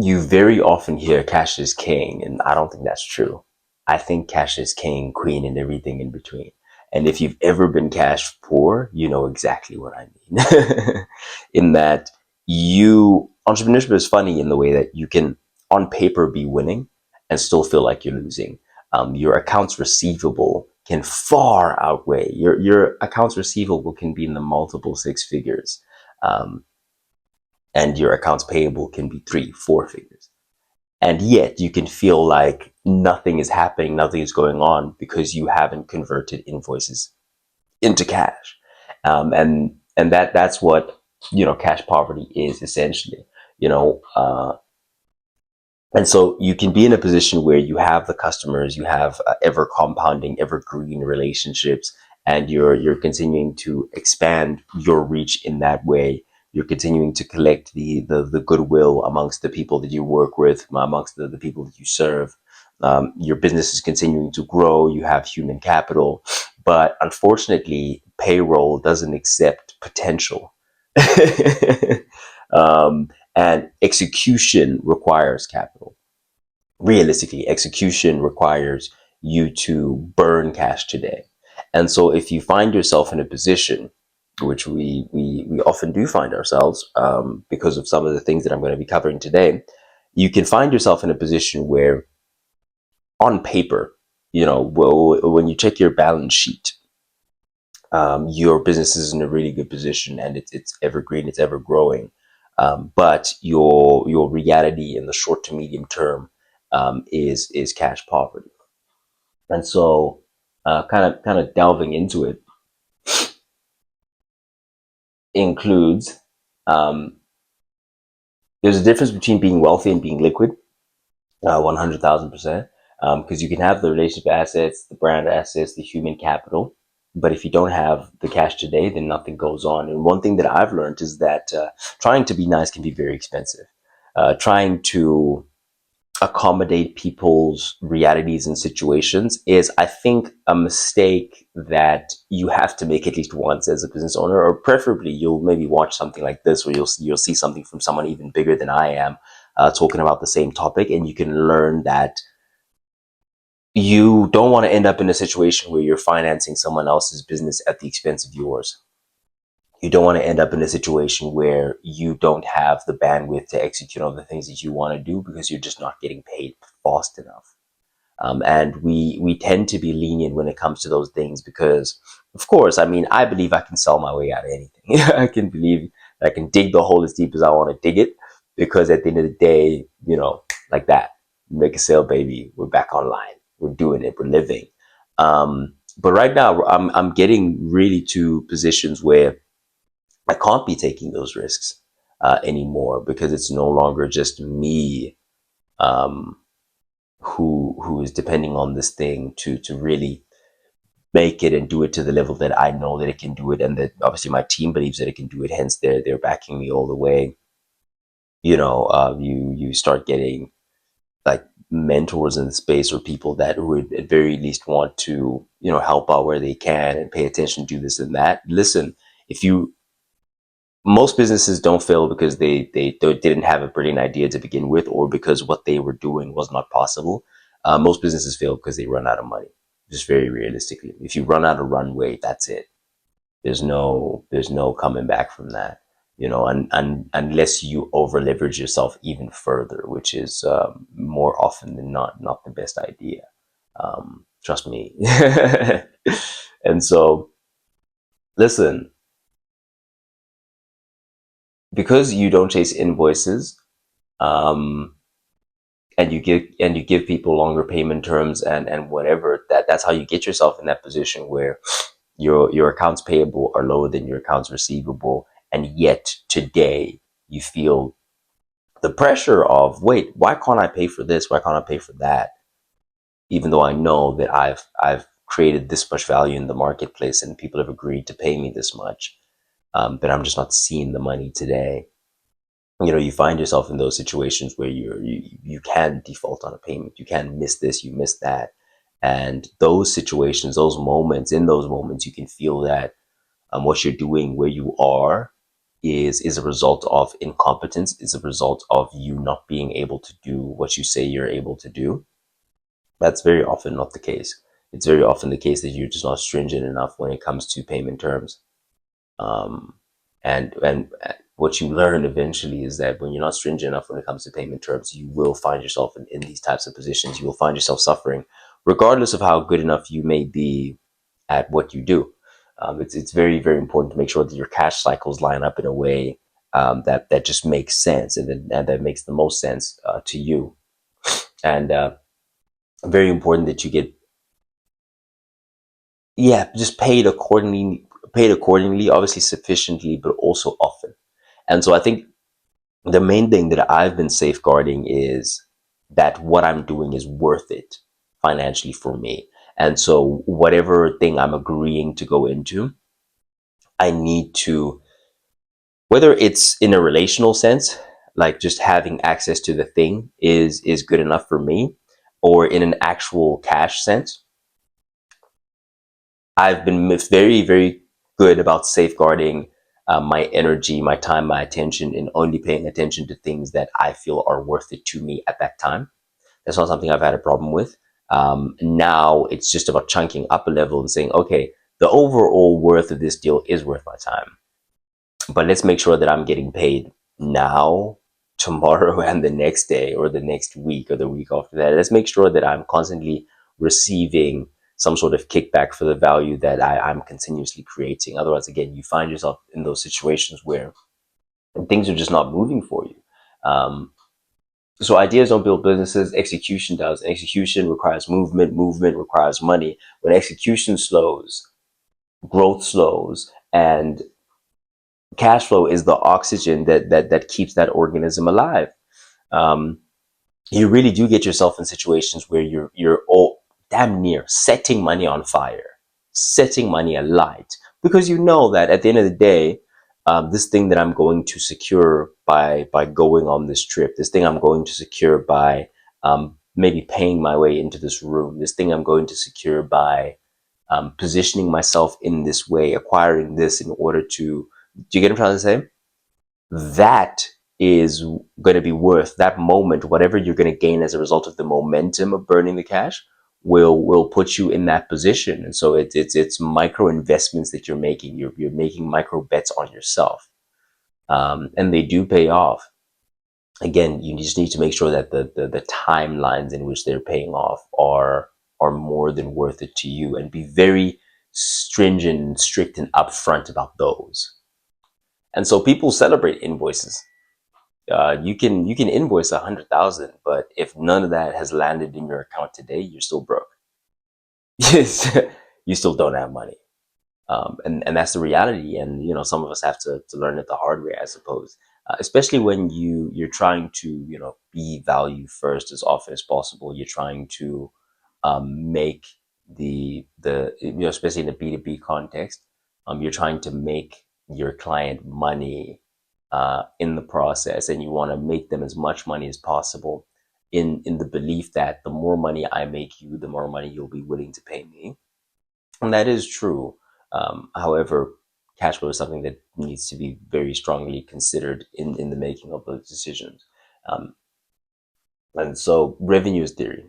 You very often hear cash is king, and I don't think that's true. I think cash is king, queen, and everything in between. And if you've ever been cash poor, you know exactly what I mean. In that entrepreneurship is funny in the way that you can, on paper, be winning and still feel like you're losing. Your accounts receivable can far outweigh your accounts receivable can be in the multiple six figures. Um, and your accounts payable can be three, four figures. And yet you can feel like nothing is happening, nothing is going on because you haven't converted invoices into cash. And that's what, cash poverty is essentially, you know, and so you can be in a position where you have the customers, you have ever compounding, evergreen relationships, and you're continuing to expand your reach in that way. You're continuing to collect the goodwill amongst the people that you work with, amongst the people that you serve. Your business is continuing to grow. You have human capital, but unfortunately, payroll doesn't accept potential. um, and execution requires capital. Realistically, execution requires you to burn cash today. And so if you find yourself in a position, which we often do find ourselves, because of some of the things that I'm going to be covering today, you can find yourself in a position where on paper, when you check your balance sheet, your business is in a really good position and it's evergreen, it's ever growing. But your reality in the short to medium term is cash poverty. And so, kind of delving into it includes, um, there's a difference between being wealthy and being liquid, 100,000%. Because you can have the relationship assets, the brand assets, the human capital, but if you don't have the cash today, then nothing goes on. And one thing that I've learned is that trying to be nice can be very expensive. Trying to accommodate people's realities and situations is, I think, a mistake that you have to make at least once as a business owner, or preferably you'll maybe watch something like this where you'll see something from someone even bigger than I am, talking about the same topic, and you can learn that you don't want to end up in a situation where you're financing someone else's business at the expense of yours. You don't want to end up in a situation where you don't have the bandwidth to execute on the things that you want to do because you're just not getting paid fast enough. And we tend to be lenient when it comes to those things because, of course, I mean, I believe I can sell my way out of anything. I can believe I can dig the hole as deep as I want to dig it, because at the end of the day, like that, make a sale, baby. We're back online. We're doing it. We're living. But right now, I'm getting really to positions where I can't be taking those risks anymore, because it's no longer just me, um, who is depending on this thing to really make it and do it to the level that I know that it can do it, and that obviously my team believes that it can do it. Hence, they're backing me all the way. You start getting like mentors in the space, or people that would at very least want to help out where they can and pay attention, do this and that. Listen, if you most businesses don't fail because they didn't have a brilliant idea to begin with, or because what they were doing was not possible. Most businesses fail because they run out of money. Just very realistically, if you run out of runway, that's it. There's no coming back from that. And unless you over leverage yourself even further, which is more often than not the best idea. Trust me. And so, listen, because you don't chase invoices, um, and you give people longer payment terms and whatever, that's how you get yourself in that position where your accounts payable are lower than your accounts receivable, and yet today you feel the pressure of, wait, why can't I pay for this, why can't I pay for that, even though I know that I've created this much value in the marketplace and people have agreed to pay me this much, but I'm just not seeing the money today. You find yourself in those situations where you can default on a payment, you can miss this, you miss that. And those situations, those moments, in those moments, you can feel that what you're doing, where you are, is a result of incompetence, is a result of you not being able to do what you say you're able to do, that's very often not the case. It's very often the case that you're just not stringent enough when it comes to payment terms. Um, and what you learn eventually is that when you're not stringent enough when it comes to payment terms, you will find yourself in these types of positions. You will find yourself suffering, regardless of how good enough you may be at what you do. It's very, very important to make sure that your cash cycles line up in a way that just makes sense, and that makes the most sense to you. And very important that you get, yeah, just paid accordingly, obviously sufficiently, but also often. And so I think the main thing that I've been safeguarding is that what I'm doing is worth it financially for me. And so whatever thing I'm agreeing to go into, I need to, whether it's in a relational sense, like just having access to the thing is good enough for me, or in an actual cash sense, I've been very, very good about safeguarding my energy, my time, my attention, and only paying attention to things that I feel are worth it to me at that time. That's not something I've had a problem with. Now it's just about chunking up a level and saying, okay, the overall worth of this deal is worth my time, but let's make sure that I'm getting paid now, tomorrow, and the next day, or the next week, or the week after that. Let's make sure that I'm constantly receiving some sort of kickback for the value that I'm continuously creating. Otherwise, again, you find yourself in those situations where things are just not moving for you. So ideas don't build businesses, execution does. Execution requires movement, movement requires money. When execution slows, growth slows, and cash flow is the oxygen that keeps that organism alive. Um, you really do get yourself in situations where you're all damn near setting money on fire, setting money alight, because you know that at the end of the day, this thing that I'm going to secure by going on this trip, this thing I'm going to secure by maybe paying my way into this room, this thing I'm going to secure by positioning myself in this way, acquiring this in order to, do you get what I'm trying to say? That is going to be worth that moment. Whatever you're going to gain as a result of the momentum of burning the cash will put you in that position. And so it's micro investments that you're making. You're making micro bets on yourself, and they do pay off. Again, you just need to make sure that the timelines in which they're paying off are more than worth it to you, and be very stringent and strict and upfront about those. And so people celebrate invoices. You can invoice 100,000, but if none of that has landed in your account today, you're still broke. You still don't have money, and that's the reality. And some of us have to learn it the hard way, I suppose. Especially when you're trying to be value first as often as possible. You're trying to make the especially in a B2B context, you're trying to make your client money in the process, and you want to make them as much money as possible, in the belief that the more money I make you, the more money you'll be willing to pay me. And that is true. However, cash flow is something that needs to be very strongly considered in the making of those decisions. Um, and so revenue is theory.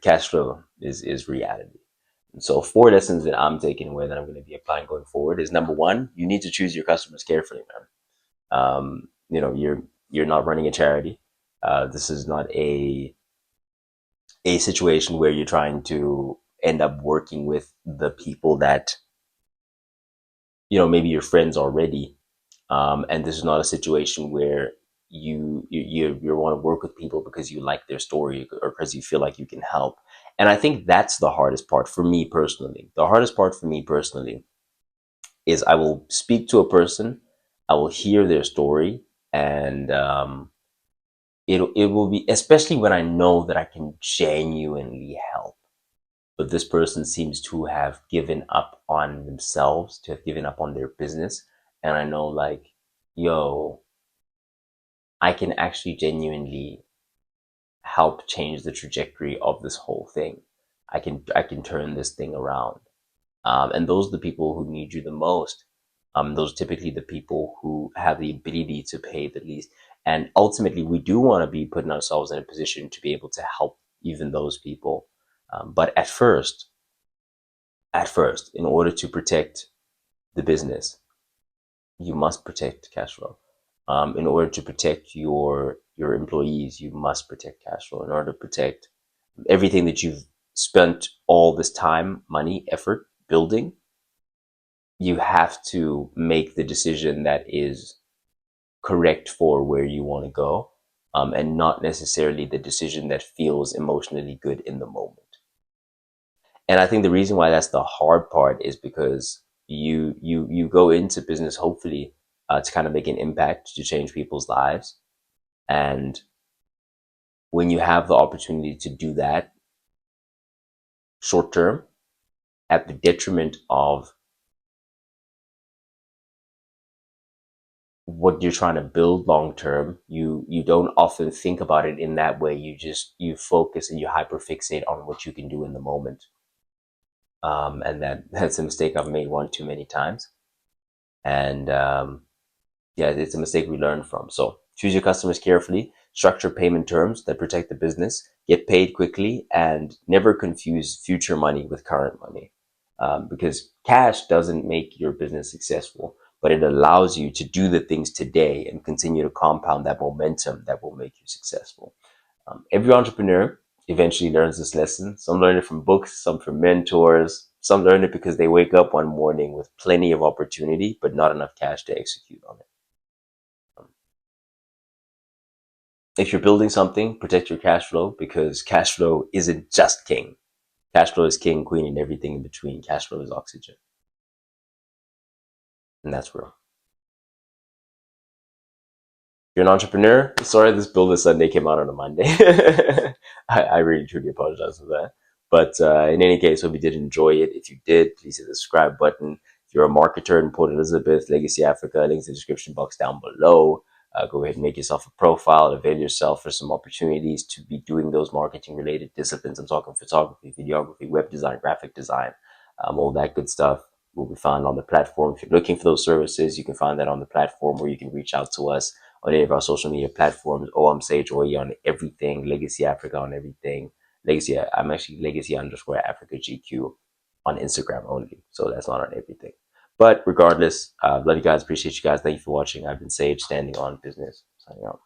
Cash flow is reality. And so 4 lessons that I'm taking away that I'm going to be applying going forward is: number one, you need to choose your customers carefully, man. You're not running a charity. This is not a situation where you're trying to end up working with the people that maybe your friends already. And this is not a situation where you want to work with people because you like their story or because you feel like you can help. And I think that's the hardest part for me personally. The hardest part for me personally is I will speak to a person, I will hear their story, and it will be, especially when I know that I can genuinely help, but this person seems to have given up on themselves, to have given up on their business, and I know, like, yo, I can actually genuinely help change the trajectory of this whole thing. I can turn this thing around, and those are the people who need you the most. Those are typically the people who have the ability to pay the least. And ultimately, we do want to be putting ourselves in a position to be able to help even those people. But at first, in order to protect the business, you must protect cash flow. In order to protect your employees, you must protect cash flow. In order to protect everything that you've spent all this time, money, effort building, you have to make the decision that is correct for where you want to go, and not necessarily the decision that feels emotionally good in the moment. And I think the reason why that's the hard part is because you go into business hopefully to kind of make an impact to change people's lives, and when you have the opportunity to do that short term at the detriment of what you're trying to build long term, you don't often think about it in that way. You focus and you hyperfixate on what you can do in the moment, and that's a mistake I've made one too many times. And yeah, it's a mistake we learn from. So choose your customers carefully, structure payment terms that protect the business, get paid quickly, and never confuse future money with current money. Because cash doesn't make your business successful, but it allows you to do the things today and continue to compound that momentum that will make you successful. Every entrepreneur eventually learns this lesson. Some learn it from books, some from mentors, some learn it because they wake up one morning with plenty of opportunity, but not enough cash to execute on it. If you're building something, protect your cash flow, because cash flow isn't just king. Cash flow is king, queen, and everything in between. Cash flow is oxygen. And that's real. If you're an entrepreneur, sorry this Build This Sunday came out on a Monday. I really truly apologize for that. But in any case, hope you did enjoy it. If you did, please hit the subscribe button. If you're a marketer in Port Elizabeth, Legacy Africa, links in the description box down below. Go ahead and make yourself a profile, avail yourself for some opportunities to be doing those marketing related disciplines. I'm talking photography, videography, web design, graphic design, all that good stuff will be found on the platform. If you're looking for those services, you can find that on the platform, or you can reach out to us on any of our social media platforms. I'm Sage Oye on everything, Legacy Africa on everything. I'm actually Legacy_Africa GQ on Instagram only. So that's not on everything. But regardless, love you guys, appreciate you guys. Thank you for watching. I've been Sage, standing on business. Signing out.